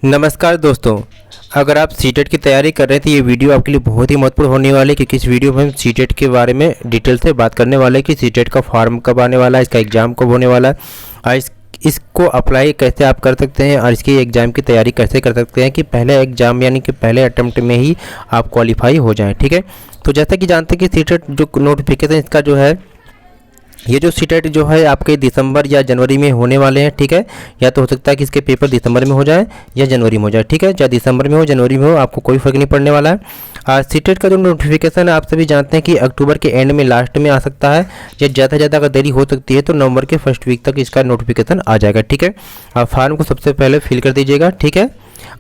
नमस्कार दोस्तों, अगर आप सीटेट की तैयारी कर रहे हैं तो ये वीडियो आपके लिए बहुत ही महत्वपूर्ण होने वाली है, क्योंकि इस वीडियो में हम सीटेट के बारे में डिटेल से बात करने वाले हैं कि सीटेट का फॉर्म कब आने वाला है, इसका एग्ज़ाम कब होने वाला है और इसको अप्लाई कैसे आप कर सकते हैं और इसकी एग्ज़ाम की तैयारी कैसे कर सकते हैं कि पहले एग्ज़ाम यानी कि पहले अटैम्प्ट में ही आप क्वालिफाई हो जाएँ। ठीक है, तो जैसा कि जानते हैं कि सीटेट जो नोटिफिकेशन इसका जो है, ये जो सीटेट जो है आपके दिसंबर या जनवरी में होने वाले हैं। ठीक है, या तो हो सकता है कि इसके पेपर दिसंबर में हो जाए या जनवरी में हो जाए। ठीक है, चाहे दिसंबर में हो जनवरी में हो, आपको कोई फ़र्क नहीं पड़ने वाला है। सीटेट का जो नोटिफिकेशन है आप सभी जानते हैं कि अक्टूबर के एंड में लास्ट में आ सकता है, या ज़्यादा से ज़्यादा अगर देरी हो सकती है तो नवंबर के फर्स्ट वीक तक इसका नोटिफिकेशन आ जाएगा। ठीक है, आप फॉर्म को सबसे पहले फिल कर दीजिएगा। ठीक है,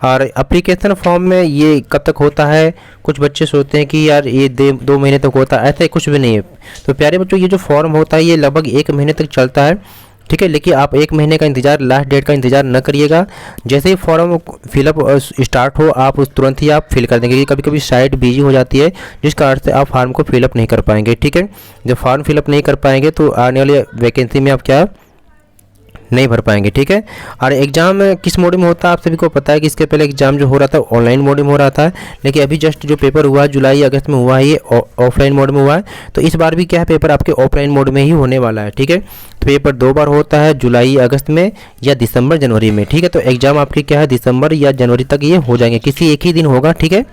और एप्लीकेशन फॉर्म में ये कब तक होता है, कुछ बच्चे सोचते हैं कि यार ये 2 महीने तक होता है, ऐसा कुछ भी नहीं है। तो प्यारे बच्चों, ये जो फॉर्म होता है ये लगभग 1 महीने तक चलता है। ठीक है, लेकिन आप 1 महीने का इंतज़ार, लास्ट डेट का इंतज़ार न करिएगा। जैसे ही फॉर्म फिलअप स्टार्ट हो आप उस तुरंत ही आप फिल कर देंगे। कभी कभी साइट बिजी हो जाती है जिस कारण से आप फॉर्म को फिलअप नहीं कर पाएंगे। ठीक है, जब फॉर्म फिलअप नहीं कर पाएंगे तो आने वाली वैकेंसी में आप क्या नहीं भर पाएंगे। ठीक है, और एग्ज़ाम किस मोड में होता है आप सभी को पता है कि इसके पहले एग्ज़ाम जो हो रहा था ऑनलाइन मोड में हो रहा था, लेकिन अभी जस्ट जो पेपर हुआ जुलाई अगस्त में हुआ है ये ऑफलाइन मोड में हुआ है। तो इस बार भी क्या है, पेपर आपके ऑफलाइन मोड में ही होने वाला है। ठीक है, तो पेपर 2 बार होता है, जुलाई अगस्त में या दिसंबर जनवरी में। ठीक है, तो एग्ज़ाम आपके क्या है दिसंबर या जनवरी तक ये हो जाएंगे, किसी एक ही दिन होगा। ठीक है,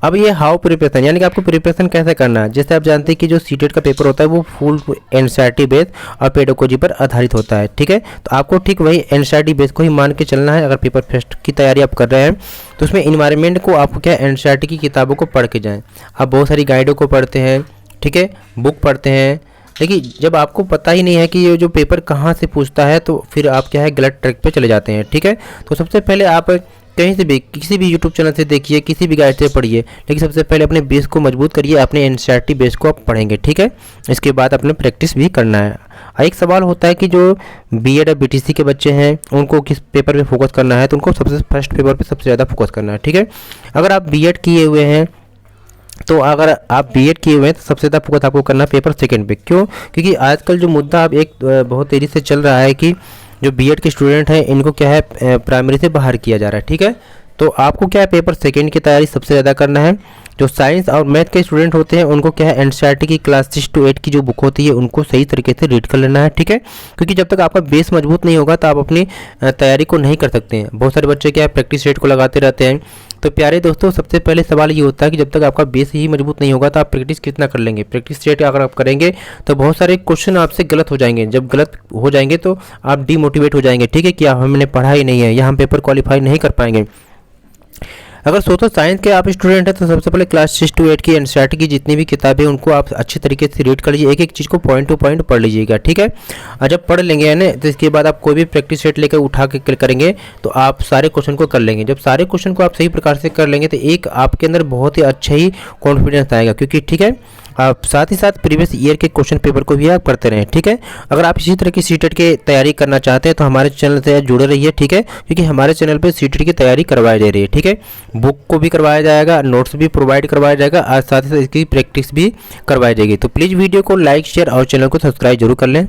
अब ये हाउ प्रिपरेशन यानी कि आपको प्रिपरेशन कैसे करना है। जैसे आप जानते हैं कि जो सीटेट का पेपर होता है वो फुल एनसीईआरटी बेस और पेडागोजी पर आधारित होता है। ठीक है, तो आपको ठीक वही एनसीईआरटी बेस को ही मान के चलना है। अगर पेपर फर्स्ट की तैयारी आप कर रहे हैं तो उसमें इन्वायरमेंट को आपको क्या एनसीईआरटी की किताबों को पढ़ के जाएँ। आप बहुत सारी गाइडों को पढ़ते हैं, ठीक है, बुक पढ़ते हैं, लेकिन जब आपको पता ही नहीं है कि ये जो पेपर कहाँ से पूछता है तो फिर आप क्या है गलत ट्रैक पे चले जाते हैं। ठीक है, तो सबसे पहले आप कहीं से भी किसी भी यूट्यूब चैनल से देखिए, किसी भी गाइड से पढ़िए, लेकिन सबसे पहले अपने बेस को मजबूत करिए, अपने एनसीईआरटी बेस को आप पढ़ेंगे। ठीक है, इसके बाद अपने प्रैक्टिस भी करना है। एक सवाल होता है कि जो बीएड और बीटीसी के बच्चे हैं उनको किस पेपर पे फोकस करना है, तो उनको सबसे फर्स्ट पेपर पे सबसे ज़्यादा फोकस करना है। ठीक है, अगर आप बीएड किए हुए हैं तो अगर आप बीएड किए हुए हैं तो सबसे ज़्यादा फोकस आपको करना है पेपर सेकंड पे। क्यों? क्योंकि आजकल जो मुद्दा अब एक बहुत तेज़ी से चल रहा है कि जो बीएड के स्टूडेंट हैं इनको क्या है प्राइमरी से बाहर किया जा रहा है। ठीक है, तो आपको क्या है पेपर सेकंड की तैयारी सबसे ज़्यादा करना है। जो साइंस और मैथ के स्टूडेंट होते हैं उनको क्या है एनसीईआरटी की क्लास 6 to 8 की जो बुक होती है उनको सही तरीके से रीड कर लेना है। ठीक है, क्योंकि जब तक आपका बेस मजबूत नहीं होगा तो आप अपनी तैयारी को नहीं कर सकते हैं। बहुत सारे बच्चे क्या है प्रैक्टिस सेट को लगाते रहते हैं। तो प्यारे दोस्तों, सबसे पहले सवाल ये होता है कि जब तक आपका बेस ही मजबूत नहीं होगा तो आप प्रैक्टिस कितना कर लेंगे। प्रैक्टिस सेट अगर आप करेंगे तो बहुत सारे क्वेश्चन आपसे गलत हो जाएंगे। जब गलत हो जाएंगे तो आप डीमोटिवेट हो जाएंगे। ठीक है, कि हमने पढ़ा ही नहीं है या हम पेपर क्वालिफाई नहीं कर पाएंगे। अगर सोचो साइंस के आप स्टूडेंट हैं तो सबसे पहले क्लास 6 to 8 की एनसीईआरटी की जितनी भी किताबें उनको आप अच्छे तरीके से रीड कर लीजिए, एक एक चीज़ को पॉइंट टू पॉइंट पढ़ लीजिएगा। ठीक है, और जब पढ़ लेंगे है ना तो इसके बाद आप कोई भी प्रैक्टिस सेट लेकर उठा के करेंगे तो आप सारे क्वेश्चन को कर लेंगे। जब सारे क्वेश्चन को आप सही प्रकार से कर लेंगे तो एक आपके अंदर बहुत ही अच्छा ही कॉन्फिडेंस आएगा। क्योंकि ठीक है, आप साथ ही साथ प्रीवियस ईयर के क्वेश्चन पेपर को भी आप पढ़ते रहें। ठीक है, अगर आप इसी तरह की सीटेट की तैयारी करना चाहते हैं तो हमारे चैनल से जुड़े रहिए। ठीक है, क्योंकि हमारे चैनल पे सीटेट की तैयारी करवाई जा रही है। ठीक है, बुक को भी करवाया जाएगा, नोट्स भी प्रोवाइड करवाया जाएगा और साथ ही साथ इसकी प्रैक्टिस भी करवाई जाएगी। तो प्लीज़ वीडियो को लाइक शेयर और चैनल को सब्सक्राइब जरूर कर लें।